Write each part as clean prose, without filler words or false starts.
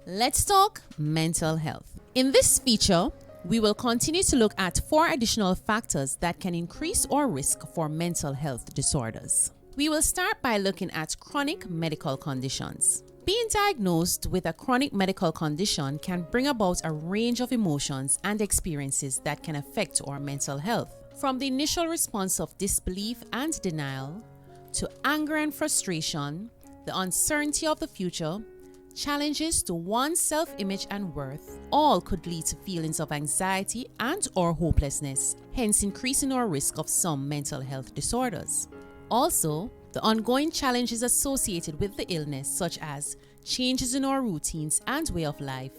Let's talk mental health. In this feature, we will continue to look at 4 additional factors that can increase our risk for mental health disorders. We will start by looking at chronic medical conditions. Being diagnosed with a chronic medical condition can bring about a range of emotions and experiences that can affect our mental health. From the initial response of disbelief and denial, to anger and frustration, the uncertainty of the future, challenges to one's self-image and worth, all could lead to feelings of anxiety and or hopelessness, hence increasing our risk of some mental health disorders. Also, the ongoing challenges associated with the illness, such as changes in our routines and way of life,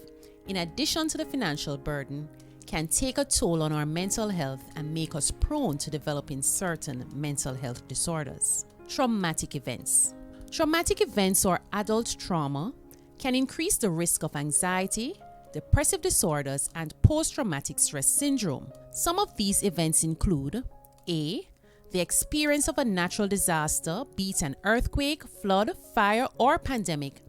in addition to the financial burden, can take a toll on our mental health and make us prone to developing certain mental health disorders. Traumatic events. Traumatic events or adult trauma can increase the risk of anxiety, depressive disorders, and post-traumatic stress syndrome. Some of these events include A. The experience of a natural disaster, be it an earthquake, flood, fire, or pandemic,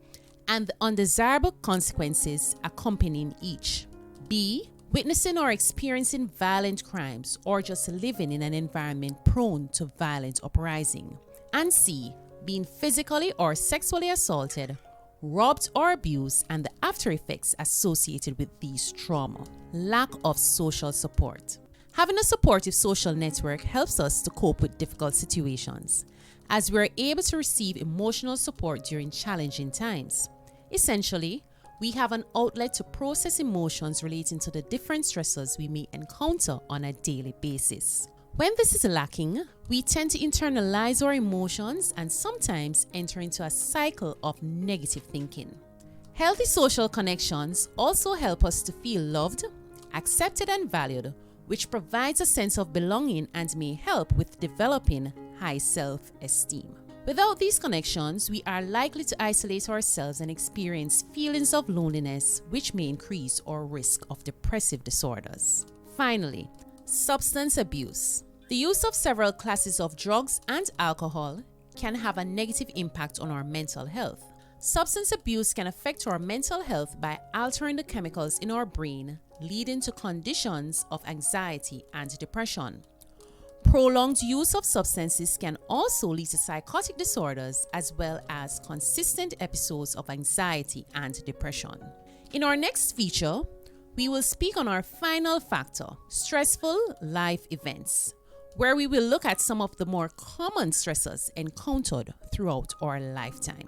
and the undesirable consequences accompanying each. B. Witnessing or experiencing violent crimes or just living in an environment prone to violent uprising. And C. Being physically or sexually assaulted, robbed or abused, and the after effects associated with these trauma. Lack of social support. Having a supportive social network helps us to cope with difficult situations, as we are able to receive emotional support during challenging times. Essentially, we have an outlet to process emotions relating to the different stressors we may encounter on a daily basis. When this is lacking, we tend to internalize our emotions and sometimes enter into a cycle of negative thinking. Healthy social connections also help us to feel loved, accepted, and valued, which provides a sense of belonging and may help with developing high self-esteem. Without these connections, we are likely to isolate ourselves and experience feelings of loneliness, which may increase our risk of depressive disorders. Finally, substance abuse. The use of several classes of drugs and alcohol can have a negative impact on our mental health. Substance abuse can affect our mental health by altering the chemicals in our brain, leading to conditions of anxiety and depression. Prolonged use of substances can also lead to psychotic disorders as well as consistent episodes of anxiety and depression. In our next feature, we will speak on our final factor, stressful life events, where we will look at some of the more common stressors encountered throughout our lifetime.